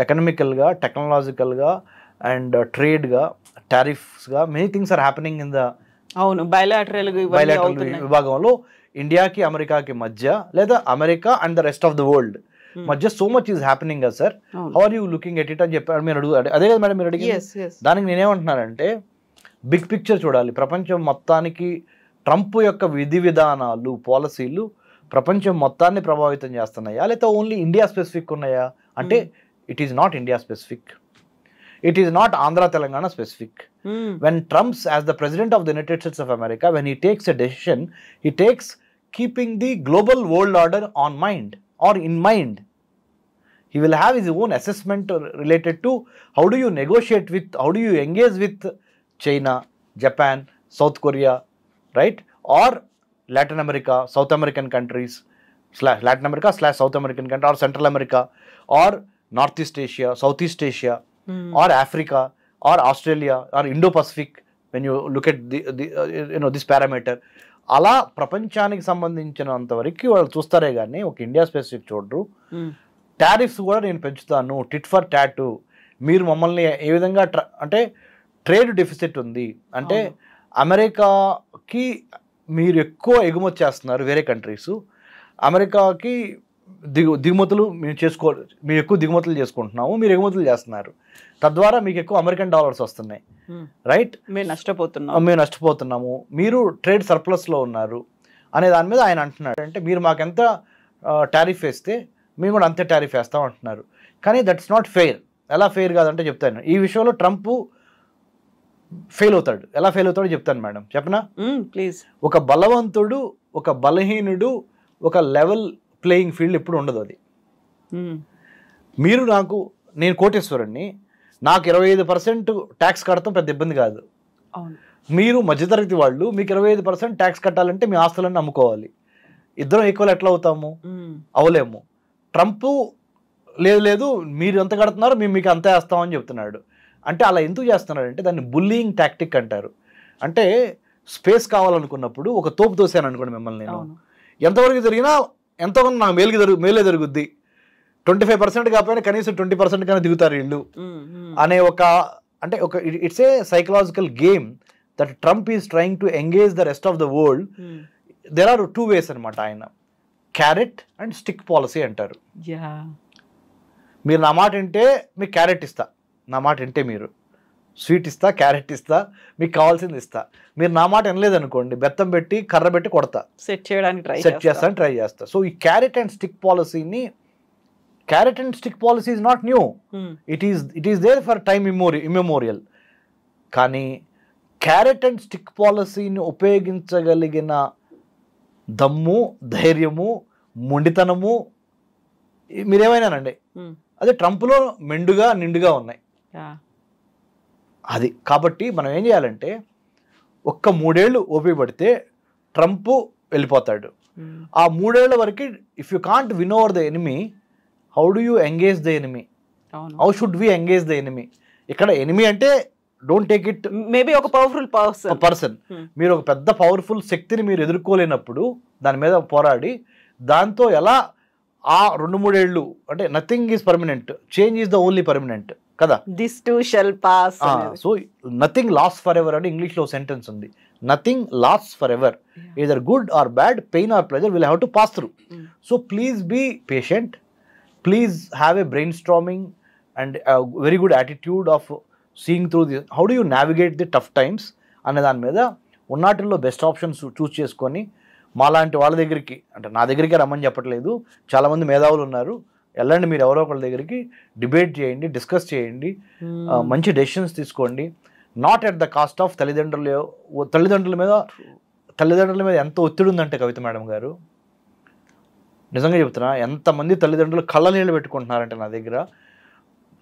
ఎకనామికల్గా, టెక్నాలజికల్గా అండ్ ట్రేడ్గా, టారిఫ్స్గా many things are happening in the bilateral విభాగంలో ఇండియాకి అమెరికాకి మధ్య, లేదా America and the rest of the world మధ్య సో మచ్ ఈజ్ హ్యాపెనింగ్ కదా sir. How are you looking at it అని చెప్పారు మీరు అదే కదా మేడం మీరు అడిగింది. దానికి నేనేమంటున్నానంటే బిగ్ పిక్చర్ చూడాలి. ప్రపంచం మొత్తానికి ట్రంప్ యొక్క విధి విధానాలు, పాలసీలు ప్రపంచం మొత్తాన్ని ప్రభావితం చేస్తున్నాయా, లేదా ఓన్లీ ఇండియా స్పెసిఫిక్ ఉన్నాయా అంటే it is not India specific, it is not Andhra Telangana specific. When Trump, as the president of the United States of America, when he takes a decision, he takes keeping the global world order on mind or in mind. He will have his own assessment related to how do you negotiate with, how do you engage with China, Japan, South Korea, right? Or Latin America, South American countries, Latin America / South American country, or Central America, or Northeast Asia, Southeast Asia, or Africa, or Australia, or Indo-Pacific, when you look at this parameter. అలా ప్రపంచానికి సంబంధించినంత వరకు వాళ్ళు చూస్తారే కానీ ఒక ఇండియా స్పెసిఫిక్ చూడరు. టారిఫ్స్ కూడా నేను పెంచుతాను, టిట్ ఫర్ టాటు, మీరు మమ్మల్ని ఏ విధంగా అంటే ట్రేడ్ డెఫిసిట్ ఉంది అంటే అమెరికాకి మీరు ఎక్కువ ఎగుమతి చేస్తున్నారు వేరే కంట్రీస్, అమెరికాకి దిగుమతులు మేము ఎక్కువ దిగుమతులు చేసుకుంటున్నాము, మీరు ఎగుమతులు చేస్తున్నారు, తద్వారా మీకు ఎక్కువ అమెరికన్ డాలర్స్ వస్తున్నాయి, రైట్? మేము నష్టపోతున్నాము, మీరు ట్రేడ్ సర్ప్లస్లో ఉన్నారు అనే దాని మీద ఆయన అంటున్నాడు. అంటే మీరు మాకెంత టారిఫ్ వేస్తే మేము కూడా అంతే టారిఫ్ వేస్తాం అంటున్నారు. కానీ దట్స్ నాట్ ఫెయిర్. ఎలా ఫెయిర్ కాదంటే చెప్తాను. ఈ విషయంలో ట్రంప్ ఫెయిల్ అవుతాడు. ఎలా ఫెయిల్ అవుతాడో చెప్తాను మేడం, చెప్పనా ప్లీజ్. ఒక బలవంతుడు, ఒక బలహీనుడు, ఒక లెవెల్ ప్లేయింగ్ ఫీల్డ్ ఎప్పుడు ఉండదు. అది మీరు నేను కోటేశ్వరుణ్ణి, నాకు 25% ట్యాక్స్ కడతాం పెద్ద ఇబ్బంది కాదు. మీరు మధ్యతరగతి వాళ్ళు, మీకు 25% ట్యాక్స్ కట్టాలంటే మీ ఆస్తులన్నీ అమ్ముకోవాలి. ఇద్దరం ఈక్వల్ ఎట్లా అవుతాము? అవలేము. ట్రంప్ లేదు మీరు ఎంత కడుతున్నారు మేము మీకు అంతే వేస్తామని చెప్తున్నాడు. అంటే అలా ఎందుకు చేస్తున్నాడంటే దాన్ని బుల్లింగ్ టాక్టిక్ అంటారు. అంటే స్పేస్ కావాలనుకున్నప్పుడు ఒక తోపు తోసాను అనుకోండి మిమ్మల్ని, నేను ఎంతవరకు జరిగినా ఎంతోకొంత నాకు మేలే జరుగుద్ది, 25% కాకపోయినా కనీసం 20% కన్నా దిగుతారు వీళ్ళు అనే ఒక అంటే ఒక it's a psychological game that Trump is trying to engage the rest of the world. There are 2 ways అనమాట. ఆయన క్యారెట్ అండ్ స్టిక్ పాలసీ అంటారు. మీరు నా మాట వింటే మీకు క్యారెట్ ఇస్తా, నా మాట వింటే మీరు స్వీట్ ఇస్తా, క్యారెట్ ఇస్తా, మీకు కావాల్సింది ఇస్తా. మీరు నా మాట వినలేదనుకోండి, బెత్తం పెట్టి కర్ర పెట్టి కొడతా, సెట్ చేయడానికి ట్రై చేస్తా. సో ఈ క్యారెట్ అండ్ స్టిక్ పాలసీని, carrot and stick policy is not new, it is there for time immemorial. కానీ క్యారెట్ అండ్ స్టిక్ పాలసీని ఉపయోగించగలిగిన దమ్ము, ధైర్యము, మొండితనము మీరేమైనానండి, అదే ట్రంప్లో మెండుగా నిండుగా ఉన్నాయి. అది కాబట్టి మనం ఏం చేయాలంటే, ఒక్క 3 ఏళ్ళు ఓపిక పడితే ట్రంప్ వెళ్ళిపోతాడు. ఆ 3 ఏళ్ల వరకు if you can't win over the enemy, how do you engage the enemy, how should we engage the enemy. ఇక్కడ ఎనిమీ అంటే డోంట్ టేక్ ఇట్ మేబీ ఒక పవర్ఫుల్ పర్సన్. మీరు ఒక పెద్ద పవర్ఫుల్ శక్తిని మీరు ఎదుర్కోలేనప్పుడు దాని మీద పోరాడి దాంతో ఎలా ఆ 2-3 ఏళ్ళు అంటే nothing is permanent, change is the only permanent కదా. This too shall pass. So nothing last for ever అని ఇంగ్లీష్లో సెంటెన్స్ ఉంది. Nothing last for ever, either good or bad, pain or pleasure will have to pass through. So please be patient, please have a brainstorming and a very good attitude of seeing through this. How do you navigate the tough times అనే దాని మీద ఉన్నాటిల్లో బెస్ట్ ఆప్షన్స్ చూస్ చేసుకొని మాలాంటి వాళ్ళ దగ్గరికి, అంటే నా దగ్గరికి రమ్మని చెప్పట్లేదు, చాలామంది మేధావులు ఉన్నారు, వెళ్ళండి మీరు ఎవరో ఒకళ్ళ దగ్గరికి, డిబేట్ చేయండి, డిస్కస్ చేయండి, మంచి డెసిషన్స్ తీసుకోండి. Not at the cost of తల్లిదండ్రుల మీద ఎంత ఒత్తిడి ఉందంటే కవిత మేడం గారు, నిజంగా చెప్తున్నా, ఎంతమంది తల్లిదండ్రులు కళ్ళ నీళ్ళు పెట్టుకుంటున్నారంటే నా దగ్గర,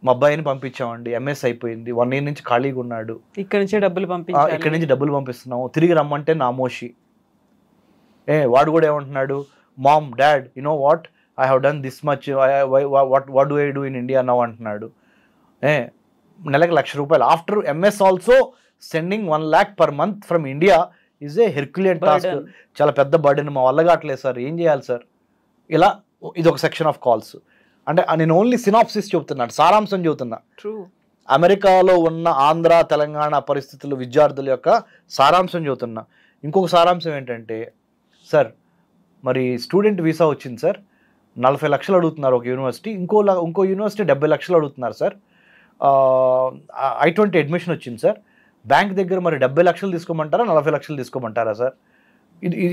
మా అబ్బాయిని పంపించామండి, ఎంఎస్ అయిపోయింది, 1 year నుంచి ఖాళీగా ఉన్నాడు, ఇక్కడ నుంచి డబ్బులు పంపిస్తున్నాము, తిరిగి రమ్మంటే నామోషి. వాడు కూడా ఏమంటున్నాడు, mom dad you know what, I have done this much, what do I do in India now అంటున్నాడు. నెలకు ₹1,00,000 after MS also sending 1 lakh per month from India is a herculean task. చాలా పెద్ద బర్డెన్, మా వల్ల కావట్లేదు సార్, ఏం చేయాలి సార్. ఇలా ఇది ఒక సెక్షన్ ఆఫ్ కాల్స్. అంటే నేను ఓన్లీ సినాప్సిస్ చెబుతున్నాను, సారాంశం చెబుతున్నా. అమెరికాలో ఉన్న ఆంధ్ర తెలంగాణ పరిస్థితులు, విద్యార్థుల యొక్క సారాంశం చెబుతున్నా. ఇంకొక సారాంశం ఏంటంటే, సార్ మరి స్టూడెంట్ వీసా వచ్చింది సార్, 40 లక్షలు అడుగుతున్నారు ఒక యూనివర్సిటీ, ఇంకో యూనివర్సిటీ 70 లక్షలు అడుగుతున్నారు సార్. I-20 అడ్మిషన్ వచ్చింది సార్, బ్యాంక్ దగ్గర మరి 70 లక్షలు తీసుకోమంటారా 40 లక్షలు తీసుకోమంటారా సార్.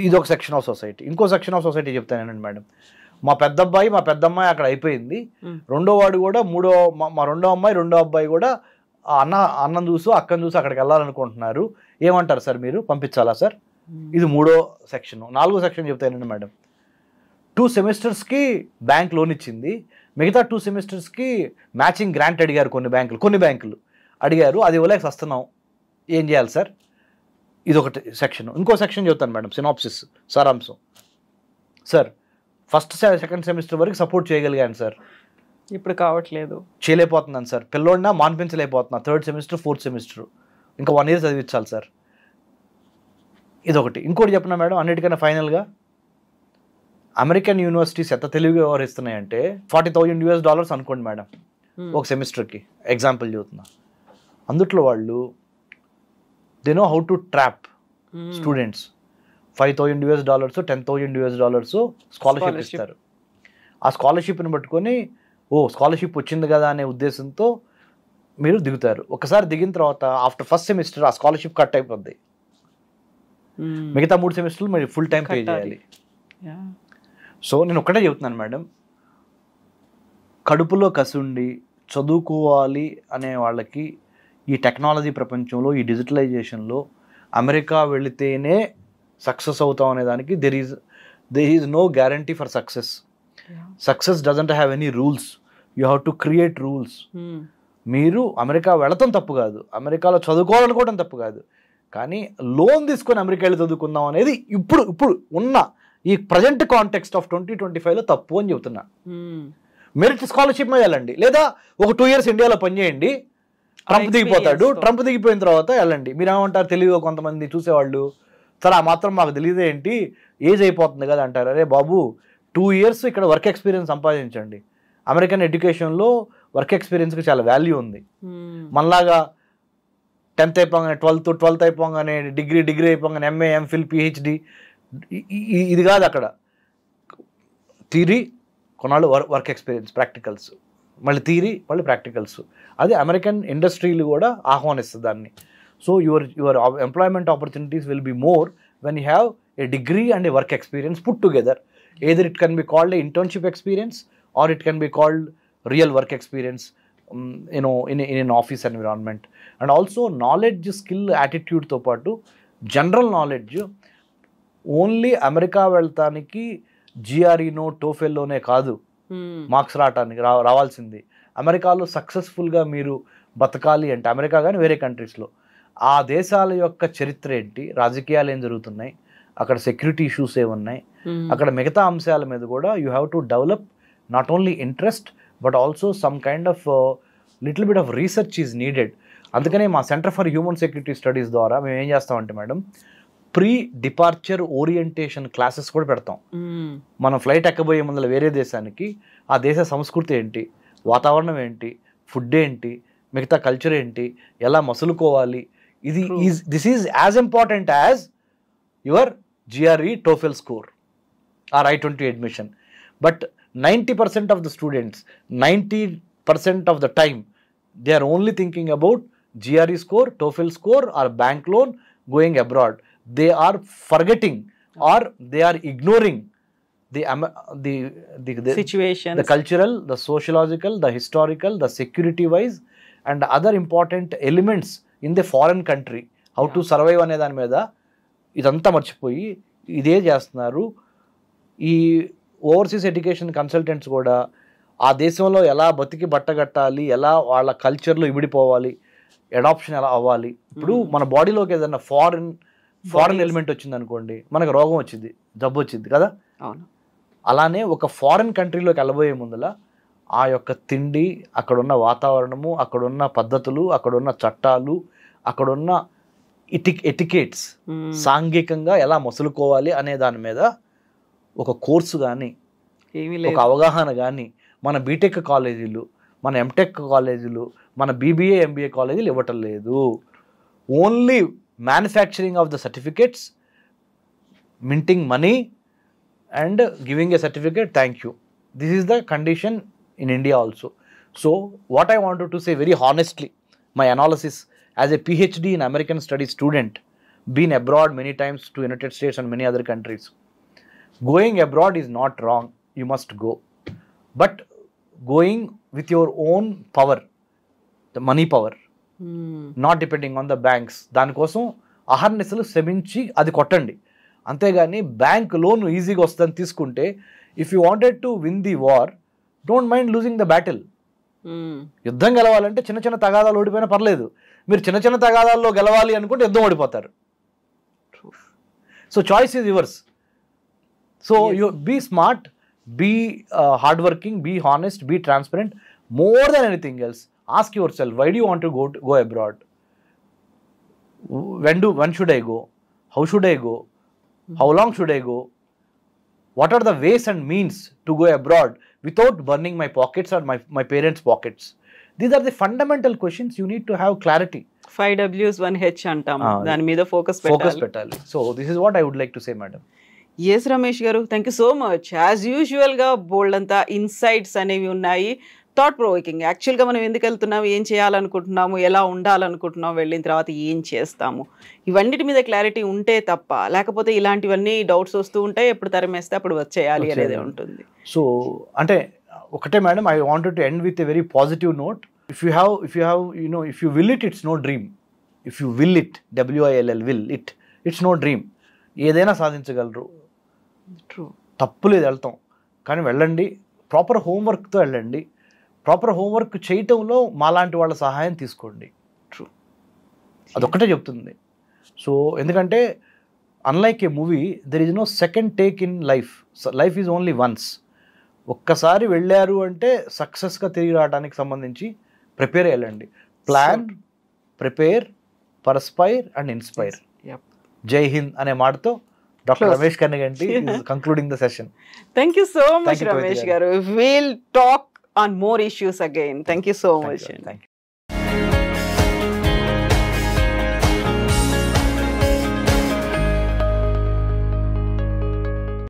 ఇది ఒక సెక్షన్ ఆఫ్ సొసైటీ. ఇంకో సెక్షన్ ఆఫ్ సొసైటీ చెప్తానండి మేడం, మా పెద్దబ్బాయి మా పెద్దమ్మాయి అక్కడ అయిపోయింది, రెండో వాడు కూడా మా రెండో అబ్బాయి కూడా అన్నం చూసు అక్కను చూసి అక్కడికి వెళ్ళాలనుకుంటున్నారు, ఏమంటారు సార్ మీరు, పంపించాలా సార్. ఇది 3వ సెక్షన్. 4వ సెక్షన్ చెప్తానండి మేడం, 2 సెమిస్టర్స్కి బ్యాంక్ లోన్ ఇచ్చింది, మిగతా 2 సెమిస్టర్స్కి మ్యాచింగ్ గ్రాంట్ అడిగారు కొన్ని బ్యాంకులు అడిగారు, అది ఇవ్వలేక వస్తున్నాం, ఏం చేయాలి సార్. ఇది ఒకటి సెక్షన్. ఇంకో సెక్షన్ చెప్తాను మేడం, సినాప్సిస్ సారాంశం. సార్ ఫస్ట్ సెకండ్ సెమిస్టర్ వరకు సపోర్ట్ చేయగలిగాను సార్, ఇప్పుడు కావట్లేదు, చేయలేకపోతున్నాను సార్, పిల్లోడినా మాన్పించలేకపోతున్నా, 3rd సెమిస్టర్ 4th సెమిస్టర్ ఇంకా 1 year చదివించాలి సార్. ఇదొకటి. ఇంకోటి చెప్పినా మేడం, అన్నిటికన్నా ఫైనల్గా, అమెరికన్ యూనివర్సిటీస్ ఎంత తెలివిగా వ్యవహరిస్తున్నాయంటే, $40,000 అనుకోండి మేడం ఒక సెమిస్టర్కి, ఎగ్జాంపుల్ చెబుతున్నా. అందుట్లో వాళ్ళు they know how to trap students. $5,000 $10,000 scholarship ఇస్తారు. ఆ స్కాలర్షిప్ని పట్టుకొని స్కాలర్షిప్ వచ్చింది కదా అనే ఉద్దేశంతో మీరు దిగుతారు. ఒకసారి దిగిన తర్వాత ఆఫ్టర్ ఫస్ట్ సెమిస్టర్ ఆ స్కాలర్షిప్ కట్ అయిపోద్ది, మిగతా 3 సెమిస్టర్లు మీరు ఫుల్ టైం పే చేయాలి. సో నేను ఒక్కటే చెబుతున్నాను మేడం, కడుపులో కసుండి చదువుకోవాలి అనే వాళ్ళకి ఈ టెక్నాలజీ ప్రపంచంలో, ఈ డిజిటలైజేషన్లో అమెరికా వెళితేనే సక్సెస్ అవుతాం అనే దానికి there is no guarantee for success. Success doesn't have any rules, you have to create rules. మీరు అమెరికా వెళతాం తప్పు కాదు, అమెరికాలో చదువుకోవాలనుకోవడం తప్పు కాదు, కానీ లోన్ తీసుకొని అమెరికా వెళ్ళి చదువుకుందాం అనేది ఇప్పుడు ఉన్న ఈ ప్రజెంట్ కాంటెక్స్ట్ ఆఫ్ 2025లో తప్పు అని చెబుతున్నా. మెరిట్ స్కాలర్షిప్ మీద వెళ్ళండి, లేదా ఒక 2 years ఇండియాలో పనిచేయండి, ట్రంప్ దిగిపోతాడు, ట్రంప్ దిగిపోయిన తర్వాత వెళ్ళండి. మీరు ఏమంటారు, తెలివిగా కొంతమంది చూసేవాళ్ళు, సరే ఆ మాత్రం మాకు తెలియదు ఏంటి, ఏజ్ అయిపోతుంది కదా అంటారు. అరే బాబు, 2 years ఇక్కడ వర్క్ ఎక్స్పీరియన్స్ సంపాదించండి, అమెరికన్ ఎడ్యుకేషన్లో వర్క్ ఎక్స్పీరియన్స్కి చాలా వాల్యూ ఉంది. మనలాగా 10th అయిపోగానే 12th అయిపోగానే డిగ్రీ అయిపోగానే MA MPhil PhD ఇది కాదు. అక్కడ థియరీ, కొన్నాళ్ళు వర్క్ ఎక్స్పీరియన్స్, ప్రాక్టికల్స్, మళ్ళీ థియరీ, మళ్ళీ ప్రాక్టికల్స్. అది అమెరికన్ ఇండస్ట్రీలు కూడా ఆహ్వానిస్తుంది దాన్ని. So your employment opportunities will be more when you have a degree and A work experience put together. Either it can be called a internship experience or it can be called real work experience in an office environment. And also knowledge, skill, attitudeతో పాటు జనరల్ నాలెడ్జ్. ఓన్లీ అమెరికా వెళ్తానికి GREనో టోఫెల్లోనే కాదు మార్క్స్ రావాల్సింది. అమెరికాలో సక్సెస్ఫుల్గా మీరు బతకాలి అంటే, అమెరికా కానీ వేరే కంట్రీస్లో, ఆ దేశాల యొక్క చరిత్ర ఏంటి, రాజకీయాలు ఏం జరుగుతున్నాయి, అక్కడ సెక్యూరిటీ ఇష్యూస్ ఏమున్నాయి, అక్కడ మిగతా అంశాల మీద కూడా you have to develop not only interest but also some kind of little bit of research is needed. అందుకనే మా centre for human security studies ద్వారా మేము ఏం చేస్తామంటే madam, pre departure orientation classes కూడా పెడతాం. మనం ఫ్లైట్ ఎక్కబోయే ముందర వేరే దేశానికి ఆ దేశ సంస్కృతి ఏంటి, వాతావరణం ఏంటి, ఫుడ్ ఏంటి, మిగతా కల్చర్ ఏంటి, ఎలా మసులుకోవాలి, this is as important as your GRE TOEFL score or I-20 admission. But 90% of the students, 90% of the time, they are only thinking about GRE score, TOEFL score or bank loan going abroad. They are forgetting or they are ignoring the situations, the cultural, the sociological, the historical, the security wise and other important elements in the foreign country. How to survive అనే దాని మీద ఇదంతా మర్చిపోయి ఇదే చేస్తున్నారు. ఈ ఓవర్సీస్ ఎడ్యుకేషన్ కన్సల్టెంట్స్ కూడా ఆ దేశంలో ఎలా బతికి బట్టగట్టాలి, ఎలా వాళ్ళ కల్చర్లో ఇమిడిపోవాలి, అడాప్షన్ ఎలా అవ్వాలి. ఇప్పుడు మన బాడీలోకి ఏదైనా ఫారెన్ ఎలిమెంట్ వచ్చింది అనుకోండి, మనకు రోగం వచ్చింది, జబ్బు వచ్చింది కదా. అలానే ఒక ఫారెన్ కంట్రీలోకి వెళ్ళబోయే ముందల ఆ యొక్క తిండి, అక్కడున్న వాతావరణము, అక్కడున్న పద్ధతులు, అక్కడున్న చట్టాలు, అక్కడున్న ఎటికేట్స్, సాంఘికంగా ఎలా మసులుకోవాలి అనే దాని మీద ఒక కోర్సు కానీ, ఒక అవగాహన కానీ మన బీటెక్ కాలేజీలు, మన ఎంటెక్ కాలేజీలు, మన BBA MBA కాలేజీలు ఇవ్వటం లేదు. Only manufacturing of the certificates, minting money and giving a certificate, thank you. This is the condition in India also. So what I wanted to say very honestly, my analysis as a PhD in American studies student, been abroad many times to United States and many other countries. Going abroad is not wrong, you must go. But going with your own power, the money power, not depending on the banks. దానికోసం అహర్నిశలు శ్రమించి అది కొట్టండి. అంతేగాని బ్యాంక్ లోన్ ఈజీగా వస్తుందని తీసుకుంటే, if you wanted to win the war, don't mind losing the battle. యుద్ధం గెలవాలంటే చిన్న చిన్న తగాదాలు ఓడిపోయినా పర్లేదు, మీరు చిన్న చిన్న తగాదాల్లో గెలవాలి అనుకుంటే యుద్ధం ఓడిపోతారు. So choice is yours. So you be smart, be hard working, be honest, be transparent. More than anything else, ask yourself, why do you want to go abroad? when should I go? How should I go? How long should I go? What are the ways and means to go abroad without burning my pockets or my parents' pockets? These are the fundamental questions. You need to have clarity. 5 W's 1 H అంటాం, దాని మీద ఫోకస్ పెట్టాలి. So this is what I would like to say, madam. Yes, Ramesh garu, thank you so much. As usual గా బోల్డ్ అంతా ఇన్సైట్స్ అనేవి ఉన్నాయి, థాట్ ప్రొవోకింగ్. యాక్చువల్గా మనం ఎందుకు వెళ్తున్నాము, ఏం చేయాలనుకుంటున్నాము, ఎలా ఉండాలనుకుంటున్నాము, వెళ్ళిన తర్వాత ఏం చేస్తాము, ఇవన్నిటి మీద క్లారిటీ ఉంటే తప్ప, లేకపోతే ఇలాంటివన్నీ డౌట్స్ వస్తూ ఉంటాయి, ఎప్పుడు తరిమేస్తే అప్పుడు వచ్చేయాలి అనేది ఉంటుంది. సో అంటే ఒకటే madam, I wanted to end with a very positive note. If you have if you will it's no dream. If you will it, WILL, will it, it's no dream. ఏదైనా సాధించగలరు, తప్పు లేదు, వెళ్తాం. కానీ వెళ్ళండి, ప్రాపర్ హోంవర్క్తో వెళ్ళండి. ప్రాపర్ హోంవర్క్ చేయటంలో మాలాంటి వాళ్ళ సహాయం తీసుకోండి. అదొక్కటే చెప్తుంది. సో ఎందుకంటే unlike a movie, there is no second take in life. Life is only once. ఒక్కసారి వెళ్ళారు అంటే సక్సెస్గా తిరిగి రావడానికి సంబంధించి ప్రిపేర్ అయ్యండి. Plan, prepare, perspire and inspire. Jai Hind అనే మాటతో doctor Ramesh Kannaganti concluding the session. Thank you so much Ramesh garu. Will talk on more issues again. Thank you so much. Thank you.